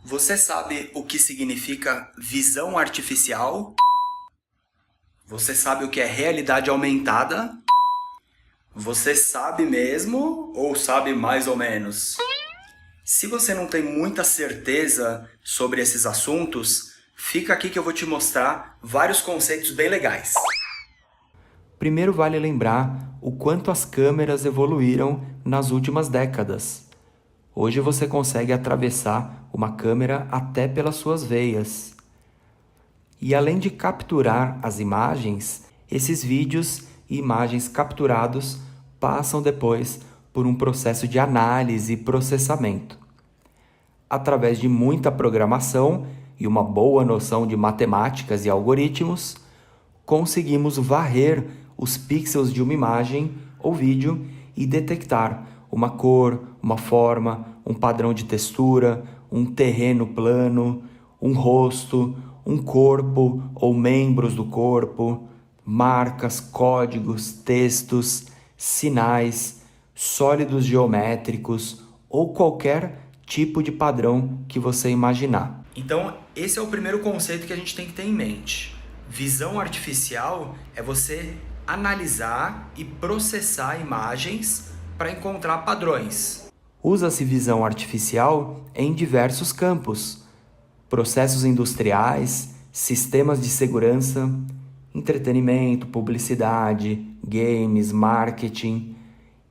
Você sabe o que significa visão artificial? Você sabe o que é realidade aumentada? Você sabe mesmo ou sabe mais ou menos? Se você não tem muita certeza sobre esses assuntos, fica aqui que eu vou te mostrar vários conceitos bem legais. Primeiro vale lembrar o quanto as câmeras evoluíram nas últimas décadas. Hoje você consegue atravessar uma câmera até pelas suas veias. E além de capturar as imagens, esses vídeos e imagens capturados passam depois por um processo de análise e processamento. Através de muita programação e uma boa noção de matemáticas e algoritmos, conseguimos varrer os pixels de uma imagem ou vídeo e detectar uma cor, uma forma, um padrão de textura, um terreno plano, um rosto, um corpo ou membros do corpo, marcas, códigos, textos, sinais, sólidos geométricos ou qualquer tipo de padrão que você imaginar. Então, esse é o primeiro conceito que a gente tem que ter em mente. Visão artificial é você analisar e processar imagens para encontrar padrões. Usa-se visão artificial em diversos campos: processos industriais, sistemas de segurança, entretenimento, publicidade, games, marketing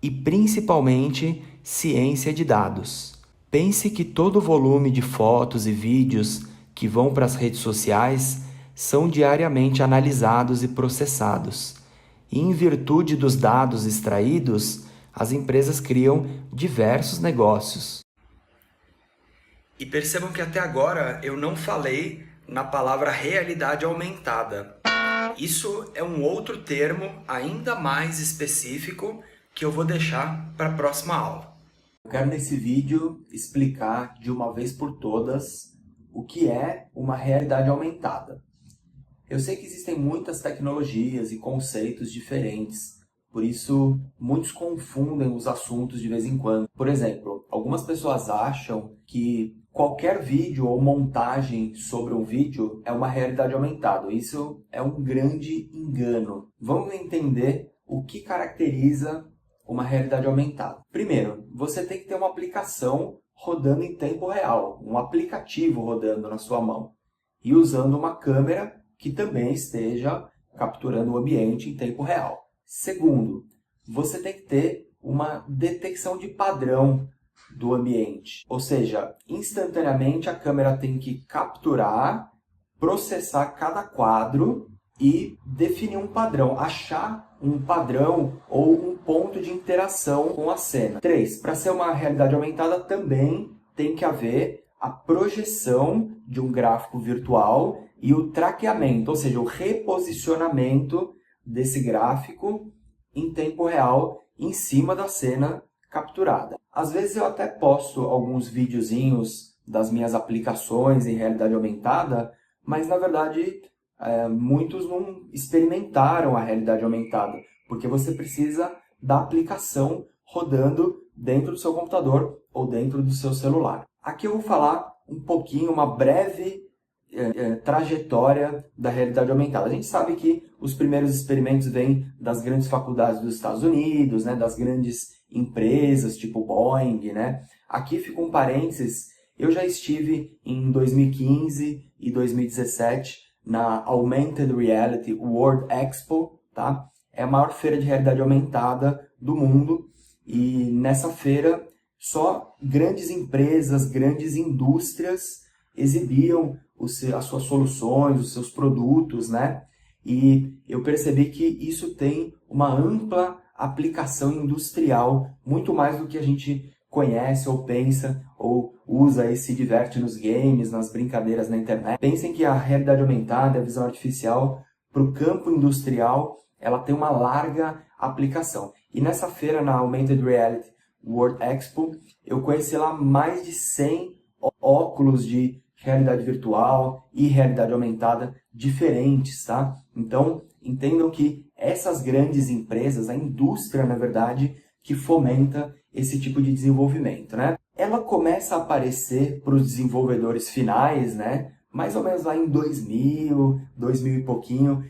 e principalmente ciência de dados. Pense que todo o volume de fotos e vídeos que vão para as redes sociais são diariamente analisados e processados. E em virtude dos dados extraídos, as empresas criam diversos negócios. E percebam que até agora eu não falei na palavra realidade aumentada. Isso é um outro termo ainda mais específico que eu vou deixar para a próxima aula. Eu quero nesse vídeo explicar de uma vez por todas o que é uma realidade aumentada. Eu sei que existem muitas tecnologias e conceitos diferentes, por isso muitos confundem os assuntos de vez em quando. Por exemplo, algumas pessoas acham que qualquer vídeo ou montagem sobre um vídeo é uma realidade aumentada. Isso é um grande engano. Vamos entender o que caracteriza uma realidade aumentada. Primeiro, você tem que ter uma aplicação rodando em tempo real, um aplicativo rodando na sua mão e usando uma câmera que também esteja capturando o ambiente em tempo real. Segundo, você tem que ter uma detecção de padrão do ambiente, ou seja, instantaneamente a câmera tem que capturar, processar cada quadro e definir um padrão, achar um padrão ou um ponto de interação com a cena. 3. Para ser uma realidade aumentada também tem que haver a projeção de um gráfico virtual e o traqueamento, ou seja, o reposicionamento desse gráfico em tempo real em cima da cena capturada. Às vezes eu até posto alguns videozinhos das minhas aplicações em realidade aumentada, mas na verdade muitos não experimentaram a realidade aumentada, porque você precisa da aplicação rodando dentro do seu computador ou dentro do seu celular. Aqui eu vou falar um pouquinho, uma breve trajetória da realidade aumentada. A gente sabe que os primeiros experimentos vêm das grandes faculdades dos Estados Unidos, né, das grandes empresas tipo Boeing, né? Aqui fica um parênteses, eu já estive em 2015 e 2017 na Augmented Reality World Expo, tá? É a maior feira de realidade aumentada do mundo e nessa feira só grandes empresas, grandes indústrias exibiam as suas soluções, os seus produtos, né? E eu percebi que isso tem uma ampla aplicação industrial, muito mais do que a gente conhece ou pensa ou usa e se diverte nos games, nas brincadeiras na internet. Pensem que a realidade aumentada, a visão artificial, para o campo industrial, ela tem uma larga aplicação. E nessa feira, na Augmented Reality World Expo, eu conheci lá mais de 100 óculos de realidade virtual e realidade aumentada diferentes, tá? Então, entendam que essas grandes empresas, a indústria, na verdade, que fomenta esse tipo de desenvolvimento, né? É ela começa a aparecer para os desenvolvedores finais, né? Mais ou menos lá em 2000, 2000 e pouquinho,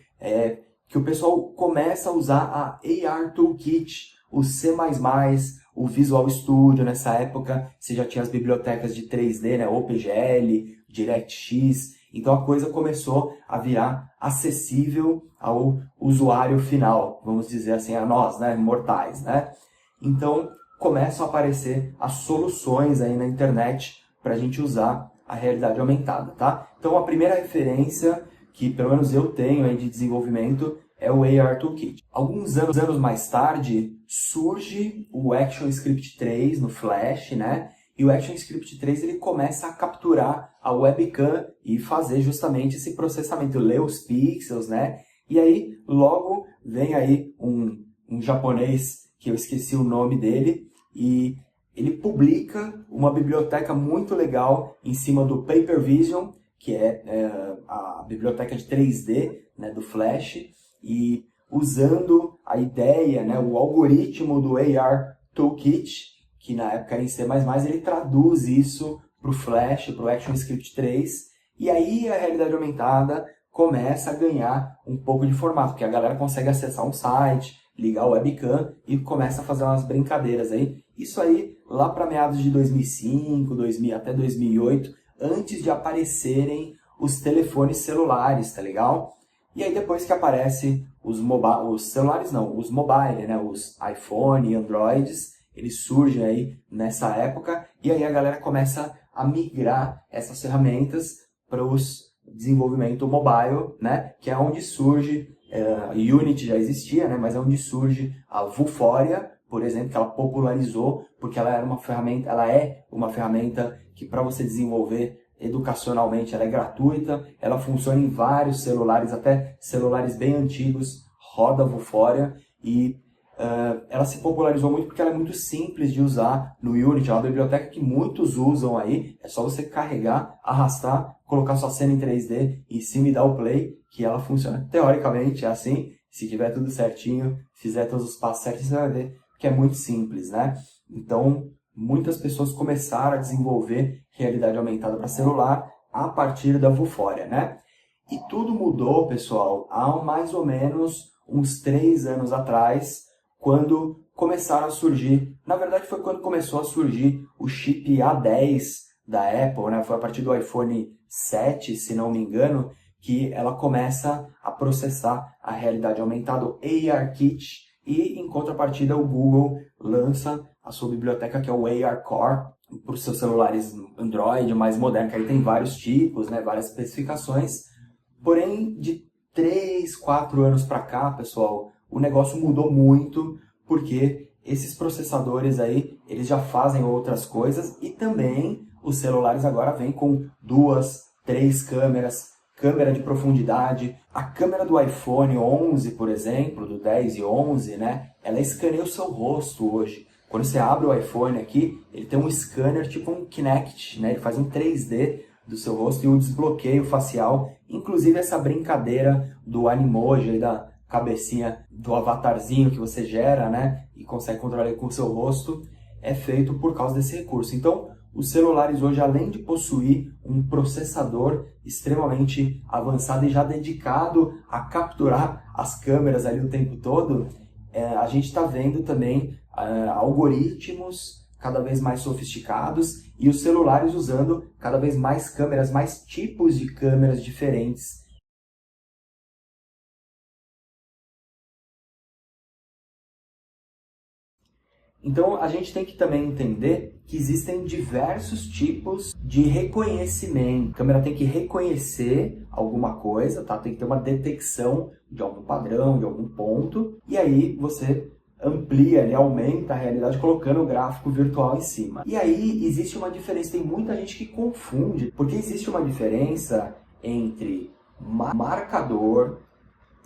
que o pessoal começa a usar a AR Toolkit, o C++, o Visual Studio. Nessa época você já tinha as bibliotecas de 3D, né? OpenGL, DirectX. Então a coisa começou a virar acessível ao usuário final, vamos dizer assim, a nós, né? Mortais, né? Então começam a aparecer as soluções aí na internet para a gente usar a realidade aumentada, tá? Então a primeira referência que pelo menos eu tenho aí de desenvolvimento é o AR Toolkit. Alguns anos mais tarde surge o ActionScript 3 no Flash, né? E o ActionScript 3 ele começa a capturar a webcam e fazer justamente esse processamento, ler os pixels, né? E aí logo vem aí um japonês que eu esqueci o nome dele, e ele publica uma biblioteca muito legal em cima do Paper Vision, que é a biblioteca de 3D, né, do Flash, e usando a ideia, né, o algoritmo do AR Toolkit, que na época era em C++, ele traduz isso para o Flash, para o ActionScript 3, e aí a realidade aumentada começa a ganhar um pouco de formato, porque a galera consegue acessar um site, ligar o webcam e começa a fazer umas brincadeiras aí. Isso aí lá para meados de 2005, 2000, até 2008, antes de aparecerem os telefones celulares, tá legal? E aí depois que aparece os celulares não, os mobile, né, os iPhone e Androids, eles surgem aí nessa época, e aí a galera começa a migrar essas ferramentas para os desenvolvimento mobile, né, que é onde surge Unity já existia, né, mas é onde surge a Vuforia, por exemplo, que ela popularizou, porque ela é uma ferramenta que para você desenvolver educacionalmente ela é gratuita, ela funciona em vários celulares, até celulares bem antigos, roda a Vuforia, e ela se popularizou muito porque ela é muito simples de usar no Unity, é uma biblioteca que muitos usam aí, é só você carregar, arrastar, colocar sua cena em 3D em cima e dar o play, que ela funciona. Teoricamente é assim, se tiver tudo certinho, fizer todos os passos certos, você vai ver que é muito simples, né? Então, muitas pessoas começaram a desenvolver realidade aumentada para celular a partir da Vuforia, né? E tudo mudou, pessoal, há mais ou menos uns 3 anos atrás, quando começaram a surgir, na verdade foi quando começou a surgir o chip A10 da Apple, né? Foi a partir do iPhone 7, se não me engano, que ela começa a processar a realidade aumentada, o ARKit, e em contrapartida o Google lança a sua biblioteca, que é o AR Core, para os seus celulares Android mais modernos, que aí tem vários tipos, né? Várias especificações. Porém, de 3, 4 anos para cá, pessoal, o negócio mudou muito, porque esses processadores aí, eles já fazem outras coisas, e também os celulares agora vêm com 2, 3 câmeras, câmera de profundidade. A câmera do iPhone 11, por exemplo, do 10 e 11, né, ela escaneia o seu rosto hoje. Quando você abre o iPhone aqui, ele tem um scanner tipo um Kinect, né, ele faz um 3D do seu rosto e um desbloqueio facial. Inclusive essa brincadeira do Animoji, da cabecinha do avatarzinho que você gera, né, e consegue controlar com o seu rosto, é feito por causa desse recurso. Então, os celulares hoje, além de possuir um processador extremamente avançado e já dedicado a capturar as câmeras ali o tempo todo, a gente está vendo também algoritmos cada vez mais sofisticados e os celulares usando cada vez mais câmeras, mais tipos de câmeras diferentes. Então, a gente tem que também entender que existem diversos tipos de reconhecimento. A câmera tem que reconhecer alguma coisa, tá? Tem que ter uma detecção de algum padrão, de algum ponto, e aí você amplia, aumenta a realidade colocando o gráfico virtual em cima. E aí existe uma diferença, tem muita gente que confunde, porque existe uma diferença entre marcador,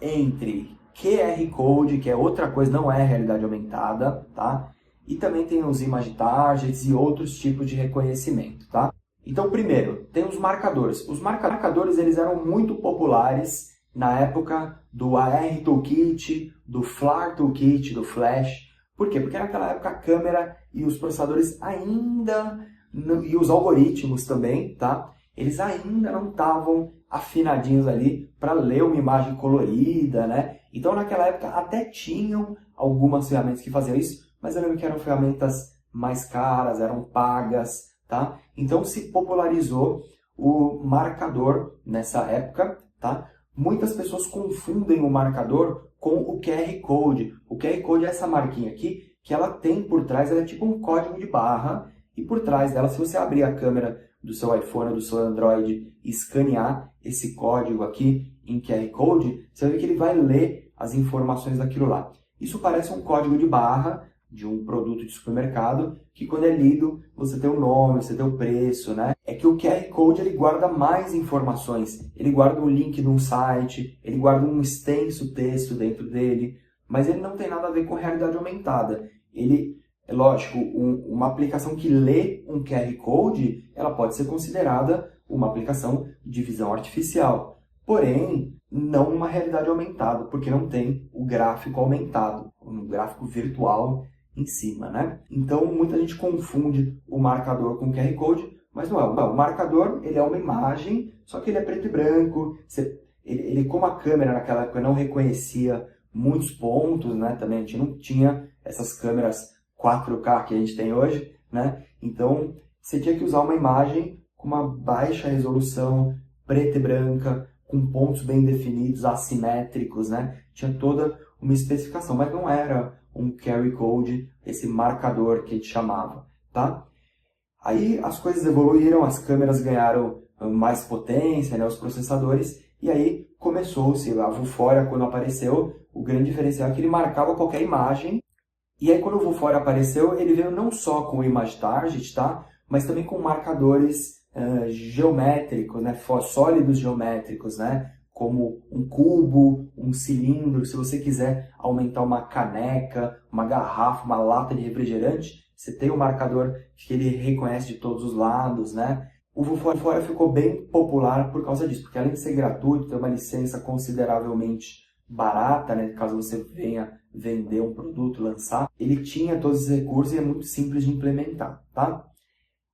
entre QR Code, que é outra coisa, não é realidade aumentada, tá? E também tem os image targets e outros tipos de reconhecimento, tá? Então, primeiro, tem os marcadores. Os marcadores, eles eram muito populares na época do AR Toolkit, do FLAR Toolkit, do Flash. Por quê? Porque naquela época a câmera e os processadores ainda E os algoritmos também, tá? Eles ainda não estavam afinadinhos ali para ler uma imagem colorida, né? Então naquela época até tinham algumas ferramentas que faziam isso, mas eu lembro que eram ferramentas mais caras, eram pagas, tá? Então se popularizou o marcador nessa época, tá? Muitas pessoas confundem o marcador com o QR Code. O QR Code é essa marquinha aqui, que ela tem por trás, ela é tipo um código de barra, e por trás dela, se você abrir a câmera do seu iPhone ou do seu Android e escanear esse código aqui em QR Code, você vai ver que ele vai ler as informações daquilo lá. Isso parece um código de barra de um produto de supermercado, que quando é lido, você tem o nome, você tem o preço, né? É que o QR Code, ele guarda mais informações. Ele guarda um link de um site, ele guarda um extenso texto dentro dele, mas ele não tem nada a ver com realidade aumentada. Ele, é lógico, uma aplicação que lê um QR Code, ela pode ser considerada uma aplicação de visão artificial. Porém, não uma realidade aumentada, porque não tem o gráfico aumentado, um gráfico virtual em cima, né? Então, muita gente confunde o marcador com o QR Code, mas não é. O marcador, ele é uma imagem, só que ele é preto e branco. Ele, como a câmera naquela época não reconhecia muitos pontos, né? Também a gente não tinha essas câmeras 4K que a gente tem hoje, né? Então, você tinha que usar uma imagem com uma baixa resolução, preta e branca, com pontos bem definidos, assimétricos, né? Tinha toda uma especificação, mas não era um QR Code, esse marcador que a gente chamava, tá? Aí as coisas evoluíram, as câmeras ganharam mais potência, né, os processadores, e aí começou-se, a Vuforia quando apareceu, o grande diferencial é que ele marcava qualquer imagem, e aí quando o Vuforia apareceu, ele veio não só com o Image Target, tá? Mas também com marcadores geométricos, né, sólidos geométricos, né? Como um cubo, um cilindro. Se você quiser aumentar uma caneca, uma garrafa, uma lata de refrigerante, você tem um marcador que ele reconhece de todos os lados, né? O Vuforia ficou bem popular por causa disso, porque além de ser gratuito, ter uma licença consideravelmente barata, né? Caso você venha vender um produto, lançar, ele tinha todos os recursos e é muito simples de implementar, tá?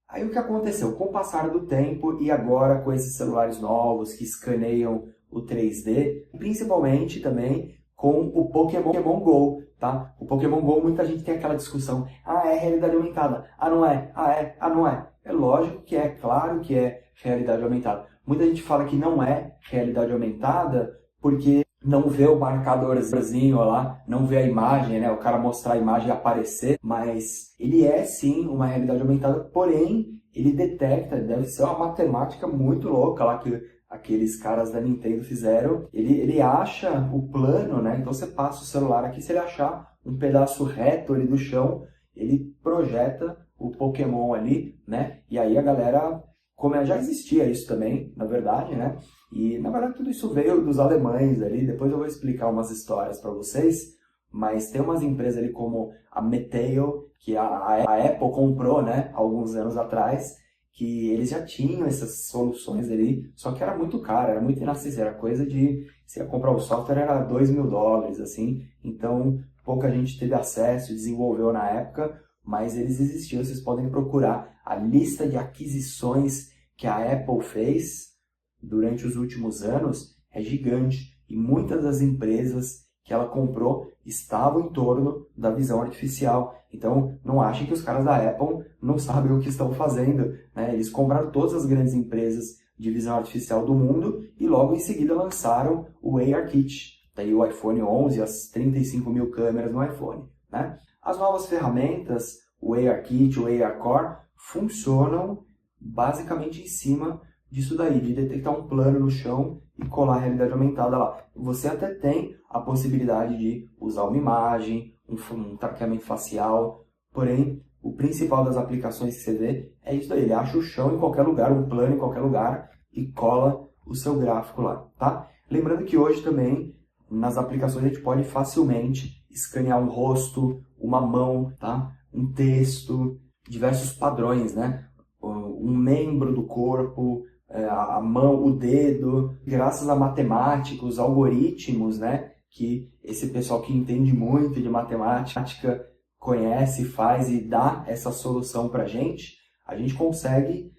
Aí o que aconteceu? Com o passar do tempo e agora com esses celulares novos que escaneiam o 3D, principalmente também com o Pokémon Go, tá? O Pokémon Go, muita gente tem aquela discussão, ah, é realidade aumentada, ah, não é, ah, é, ah, não é. É lógico que é, claro que é realidade aumentada. Muita gente fala que não é realidade aumentada porque não vê o marcadorzinho lá, não vê a imagem, né? O cara mostrar a imagem e aparecer, mas ele é sim uma realidade aumentada, porém ele detecta, deve ser uma matemática muito louca lá que aqueles caras da Nintendo fizeram. Ele acha o plano, né? Então você passa o celular aqui, se ele achar um pedaço reto ali do chão, ele projeta o Pokémon ali, né? E aí a galera, como já existia isso também, na verdade, né? E, na verdade, tudo isso veio dos alemães ali. Depois eu vou explicar umas histórias para vocês. Mas tem umas empresas ali como a Meteo, que a Apple comprou, né, alguns anos atrás, que eles já tinham essas soluções ali, só que era muito caro, era muito inacessível. Era coisa de, se ia comprar o software, era $2.000, assim. Então, pouca gente teve acesso, desenvolveu na época, mas eles existiam. Vocês podem procurar a lista de aquisições que a Apple fez durante os últimos anos, é gigante. E muitas das empresas que ela comprou estavam em torno da visão artificial. Então, não achem que os caras da Apple não sabem o que estão fazendo, né? Eles compraram todas as grandes empresas de visão artificial do mundo e logo em seguida lançaram o ARKit. Daí o iPhone 11, as 35 mil câmeras no iPhone, né? As novas ferramentas, o ARKit, o ARCore, funcionam basicamente em cima disso daí, de detectar um plano no chão e colar a realidade aumentada lá. Você até tem a possibilidade de usar uma imagem, um traqueamento facial, porém, o principal das aplicações que você vê é isso daí. Ele acha o chão em qualquer lugar, um plano em qualquer lugar e cola o seu gráfico lá, tá? Lembrando que hoje também, nas aplicações, a gente pode facilmente escanear um rosto, uma mão, tá? Um texto, diversos padrões, né? Um membro do corpo, a mão, o dedo, graças a matemática, os algoritmos, né, que esse pessoal que entende muito de matemática conhece, faz e dá essa solução para a gente A gente consegue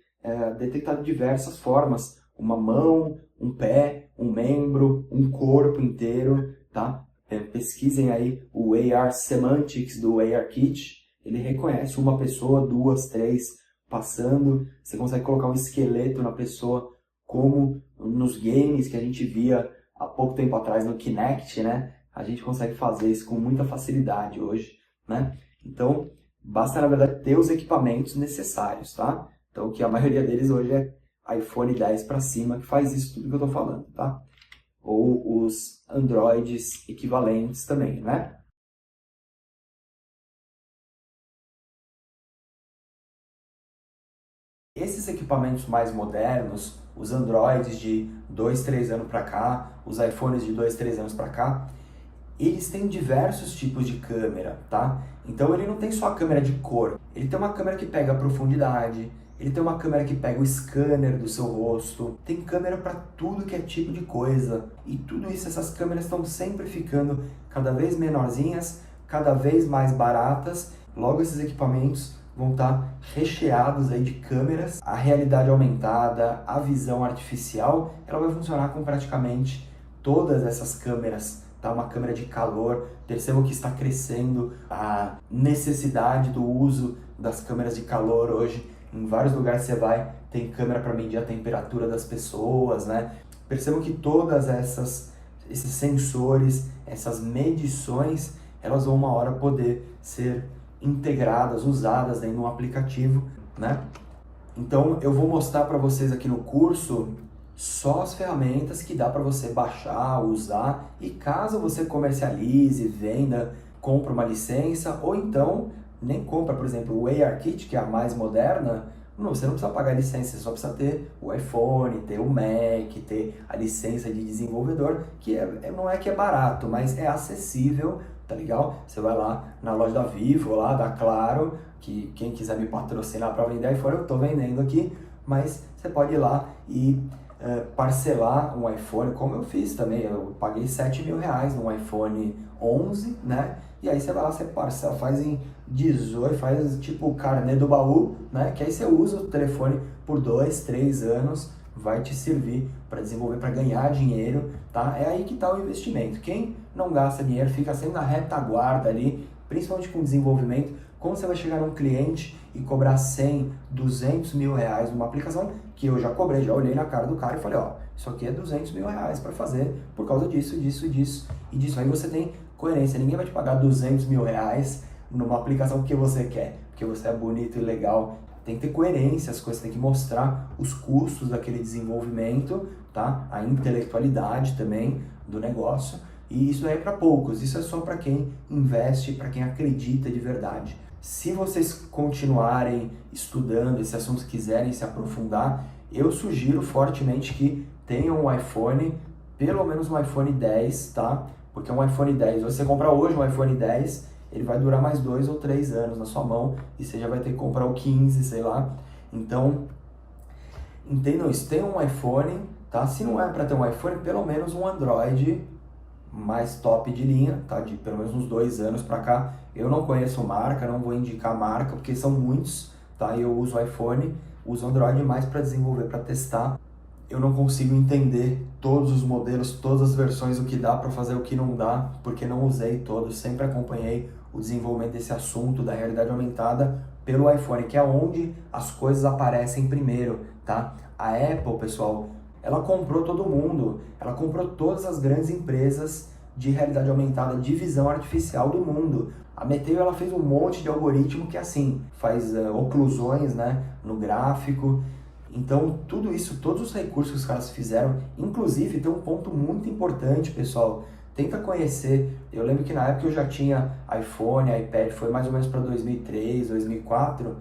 detectar de diversas formas, uma mão, um pé, um membro, um corpo inteiro, tá? Pesquisem aí o AR Semantics do ARKit, ele reconhece uma pessoa, duas, três, passando, você consegue colocar um esqueleto na pessoa, como nos games que a gente via há pouco tempo atrás no Kinect, né? A gente consegue fazer isso com muita facilidade hoje, né? Então, basta, na verdade, ter os equipamentos necessários, tá? Então, que a maioria deles hoje é iPhone 10 para cima, que faz isso tudo que eu estou falando, tá? Ou os Androids equivalentes também, né? Esses equipamentos mais modernos, os Androids de 2, 3 anos para cá, os iPhones de 2, 3 anos para cá, eles têm diversos tipos de câmera, tá? Então ele não tem só a câmera de cor, ele tem uma câmera que pega a profundidade, ele tem uma câmera que pega o scanner do seu rosto, tem câmera para tudo que é tipo de coisa. E tudo isso, essas câmeras estão sempre ficando cada vez menorzinhas, cada vez mais baratas. Logo esses equipamentos vão estar recheados aí de câmeras. A realidade aumentada, a visão artificial, ela vai funcionar com praticamente todas essas câmeras. Tá? Uma câmera de calor, percebam que está crescendo a necessidade do uso das câmeras de calor hoje. Em vários lugares você vai, tem câmera para medir a temperatura das pessoas, né? Percebam que todas esses sensores, essas medições, elas vão uma hora poder ser integradas, usadas dentro de um aplicativo, né? Então eu vou mostrar para vocês aqui no curso só as ferramentas que dá para você baixar, usar, e caso você comercialize, venda, compra uma licença, ou então nem compra, por exemplo, o ARKit, que é a mais moderna, não, você não precisa pagar licença, você só precisa ter o iPhone, ter o Mac, ter a licença de desenvolvedor, que não é que é barato, mas é acessível, tá legal? Você vai lá na loja da Vivo, lá da Claro, que quem quiser me patrocinar para vender iPhone, eu estou vendendo aqui, mas você pode ir lá e parcelar um iPhone, como eu fiz também, eu paguei R$7.000 num iPhone 11, né? E aí você vai lá, você parcela, faz em 18, faz tipo o carnê do baú, né? Que aí você usa o telefone por 2, 3 anos, vai te servir para desenvolver, para ganhar dinheiro, tá? É aí que está o investimento. Quem não gasta dinheiro fica sempre na retaguarda ali, principalmente com desenvolvimento. Como você vai chegar num cliente e cobrar 100, 200 mil reais numa aplicação que eu já cobrei, já olhei na cara do cara e falei, ó, isso aqui é 200 mil reais para fazer por causa disso, disso, disso e disso. Aí você tem coerência, ninguém vai te pagar 200 mil reais numa aplicação porque você quer, porque você é bonito e legal. Tem que ter coerência, as coisas tem que mostrar os custos daquele desenvolvimento, tá? A intelectualidade também do negócio. E isso é para poucos, isso é só para quem investe, para quem acredita de verdade. Se vocês continuarem estudando esse assunto, quiserem se aprofundar, eu sugiro fortemente que tenham um iPhone, pelo menos um iPhone 10, tá? Porque um iPhone 10, você comprar hoje um iPhone 10, ele vai durar mais 2 ou 3 anos na sua mão e você já vai ter que comprar o 15, sei lá. Então, entendam isso, tenham um iPhone, tá? Se não é para ter um iPhone, pelo menos um Android mais top de linha, tá? De pelo menos uns 2 anos para cá. Eu não conheço marca, não vou indicar marca, porque são muitos, tá? Eu uso iPhone, uso Android mais para desenvolver, para testar. Eu não consigo entender todos os modelos, todas as versões, o que dá para fazer, o que não dá, porque não usei todos, sempre acompanhei o desenvolvimento desse assunto da realidade aumentada pelo iPhone, que é onde as coisas aparecem primeiro, tá? A Apple, pessoal, ela comprou todo mundo, ela comprou todas as grandes empresas de realidade aumentada, de visão artificial do mundo. A Meteo, ela fez um monte de algoritmo que assim, faz oclusões, né, no gráfico. Então, tudo isso, todos os recursos que os caras fizeram, inclusive tem um ponto muito importante, pessoal, tenta conhecer. Eu lembro que na época eu já tinha iPhone, iPad, foi mais ou menos para 2003, 2004.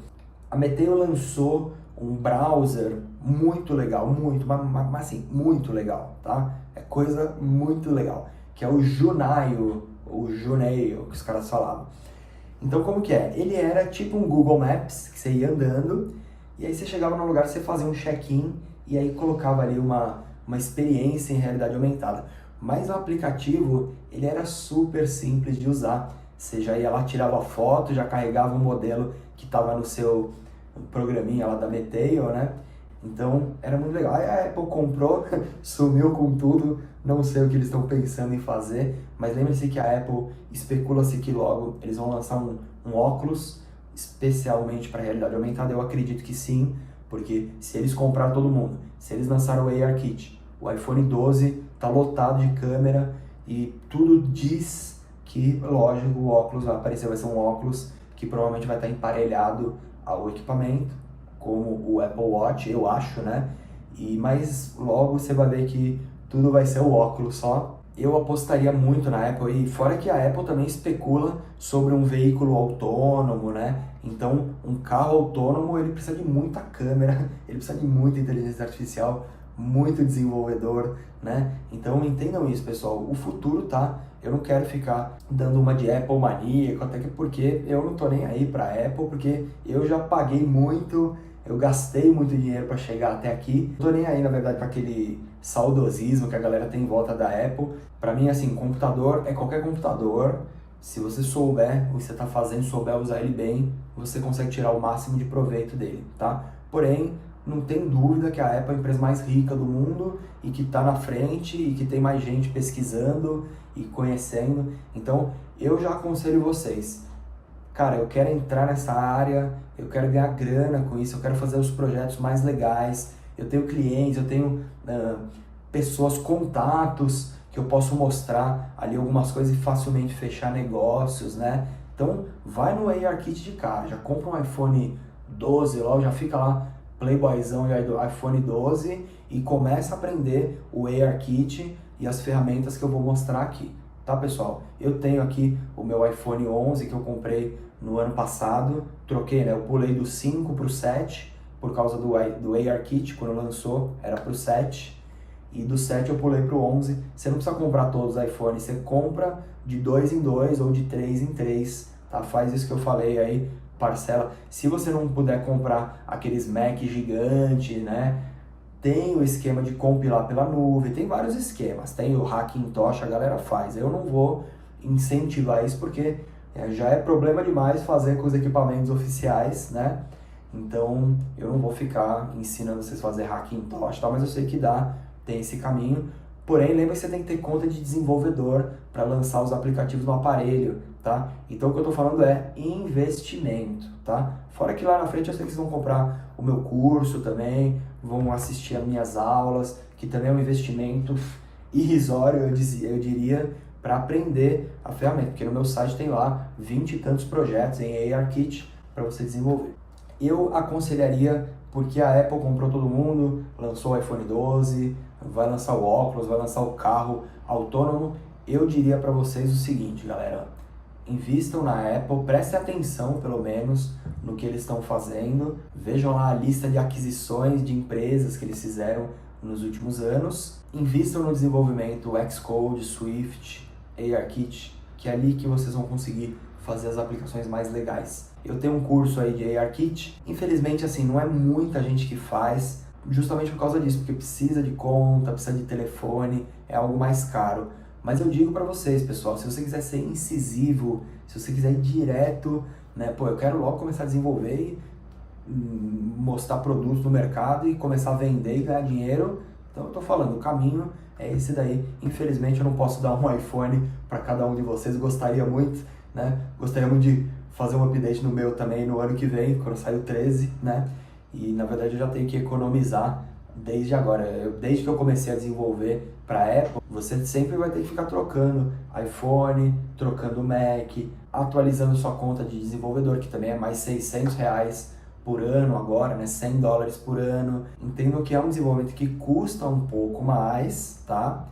A Meteo lançou um browser muito legal, mas assim, muito legal, tá? É coisa muito legal, que é o Junaio, ou Junaio, que os caras falavam. Então, como que é? Ele era tipo um Google Maps, que você ia andando, e aí você chegava num lugar, você fazia um check-in, e aí colocava ali uma experiência em realidade aumentada. Mas o aplicativo, ele era super simples de usar. Você já ia lá, tirava foto, já carregava o modelo que estava no seu programinha lá da Metail, né? Então era muito legal. Aí a Apple comprou, sumiu com tudo, não sei o que eles estão pensando em fazer, mas lembre-se que a Apple especula-se que logo eles vão lançar um óculos especialmente para realidade aumentada. Eu acredito que sim, porque se eles compraram todo mundo, se eles lançaram o ARKit, o iPhone 12 está lotado de câmera e tudo diz que, lógico, o óculos vai aparecer, vai ser um óculos que provavelmente vai estar emparelhado ao equipamento, como o Apple Watch, eu acho, né? Mas logo você vai ver que tudo vai ser o óculos só. Eu apostaria muito na Apple, e fora que a Apple também especula sobre um veículo autônomo, né? Então, um carro autônomo, ele precisa de muita câmera, ele precisa de muita inteligência artificial, muito desenvolvedor, né? Então, entendam isso, pessoal. O futuro tá. Eu não quero ficar dando uma de Apple maníaco, até que porque eu não tô nem aí pra Apple, porque eu já paguei muito, eu gastei muito dinheiro para chegar até aqui. Não tô nem aí, na verdade, para aquele saudosismo que a galera tem em volta da Apple. Para mim, assim, computador é qualquer computador. Se você souber o que você está fazendo, souber usar ele bem, você consegue tirar o máximo de proveito dele, tá? Porém, não tem dúvida que a Apple é a empresa mais rica do mundo e que está na frente e que tem mais gente pesquisando e conhecendo. Então, eu já aconselho vocês. Cara, eu quero entrar nessa área, eu quero ganhar grana com isso, eu quero fazer os projetos mais legais, eu tenho clientes, eu tenho pessoas, contatos, que eu posso mostrar ali algumas coisas e facilmente fechar negócios, né? Então, vai no ARKit de cara, já compra um iPhone 12 logo, já fica lá, playboyzão do iPhone 12 e começa a aprender o ARKit e as ferramentas que eu vou mostrar aqui. Tá, pessoal? Eu tenho aqui o meu iPhone 11 que eu comprei no ano passado, troquei, né? Eu pulei do 5 para o 7 por causa do ARKit, quando lançou era para o 7, e do 7 eu pulei para o 11. Você não precisa comprar todos os iPhones, você compra de 2 em 2 ou de 3 em 3, tá? Faz isso que eu falei aí, parcela. Se você não puder comprar aqueles Mac gigante, né? Tem o esquema de compilar pela nuvem, tem vários esquemas, tem o Hackintosh, a galera faz. Eu não vou incentivar isso porque já é problema demais fazer com os equipamentos oficiais, né? Então eu não vou ficar ensinando vocês a fazer Hackintosh, tá? Mas eu sei que dá, tem esse caminho. Porém, lembra que você tem que ter conta de desenvolvedor para lançar os aplicativos no aparelho, tá? Então o que eu tô falando é investimento, tá? Fora que lá na frente eu sei que vocês vão comprar o meu curso também, vão assistir as minhas aulas, que também é um investimento irrisório, eu diria, para aprender a ferramenta, porque no meu site tem lá 20 e tantos projetos em ARKit para você desenvolver. Eu aconselharia, porque a Apple comprou todo mundo, lançou o iPhone 12, vai lançar o óculos, vai lançar o carro autônomo, eu diria para vocês o seguinte, galera, invistam na Apple, prestem atenção pelo menos no que eles estão fazendo, vejam lá a lista de aquisições de empresas que eles fizeram nos últimos anos, invistam no desenvolvimento Xcode, Swift, ARKit, que é ali que vocês vão conseguir fazer as aplicações mais legais. Eu tenho um curso aí de ARKit, infelizmente assim, não é muita gente que faz, justamente por causa disso, porque precisa de conta, precisa de telefone, é algo mais caro. Mas eu digo para vocês, pessoal, se você quiser ser incisivo, se você quiser ir direto, né, pô, eu quero logo começar a desenvolver e mostrar produtos no mercado e começar a vender e ganhar dinheiro, então eu tô falando, o caminho é esse daí. Infelizmente eu não posso dar um iPhone para cada um de vocês, gostaria muito, né, gostaria muito de fazer um update no meu também no ano que vem, quando sair o 13, né, e na verdade eu já tenho que economizar desde agora. Desde que eu comecei a desenvolver para Apple, você sempre vai ter que ficar trocando iPhone, trocando Mac, atualizando sua conta de desenvolvedor, que também é mais R$600 por ano agora, né? $100 por ano. Entendo que é um desenvolvimento que custa um pouco mais, tá?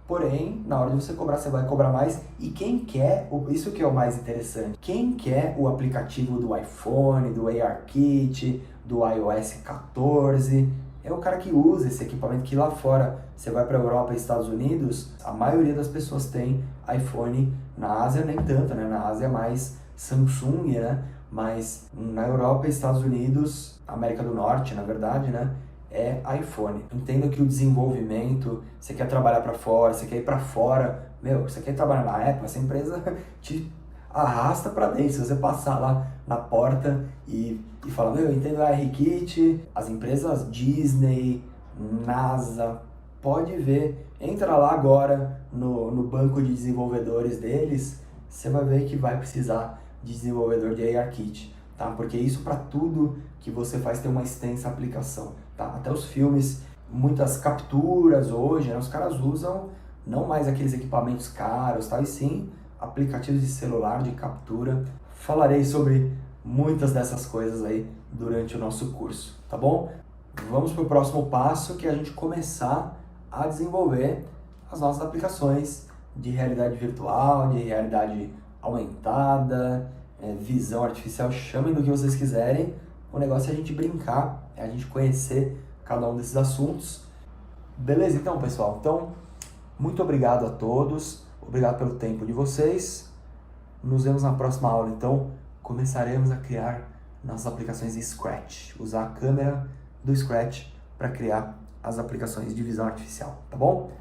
Porém, na hora de você cobrar, você vai cobrar mais. E quem quer, isso que é o mais interessante, quem quer o aplicativo do iPhone, do ARKit, do iOS 14, é o cara que usa esse equipamento, que lá fora, você vai para a Europa e Estados Unidos, a maioria das pessoas tem iPhone. Na Ásia nem tanto, né? Na Ásia é mais Samsung, né? Mas na Europa e Estados Unidos, América do Norte, na verdade, né? É iPhone. Entenda que o desenvolvimento, você quer trabalhar para fora, você quer ir para fora, meu, você quer trabalhar na Apple, essa empresa te arrasta para dentro. Se você passar lá na porta e falar, eu entendo ARKit, as empresas Disney, NASA, pode ver, entra lá agora no banco de desenvolvedores deles, você vai ver que vai precisar de desenvolvedor de ARKit, tá? Porque isso para tudo que você faz tem uma extensa aplicação, tá? Até os filmes, muitas capturas hoje, né, os caras usam não mais aqueles equipamentos caros, tá? E sim aplicativos de celular de captura. Falarei sobre muitas dessas coisas aí durante o nosso curso, tá bom? Vamos para o próximo passo, que é a gente começar a desenvolver as nossas aplicações de realidade virtual, de realidade aumentada, visão artificial, chamem do que vocês quiserem. O negócio é a gente brincar, é a gente conhecer cada um desses assuntos. Beleza, então, pessoal? Então, muito obrigado a todos, obrigado pelo tempo de vocês. Nos vemos na próxima aula, então começaremos a criar nossas aplicações em Scratch, usar a câmera do Scratch para criar as aplicações de visão artificial, tá bom?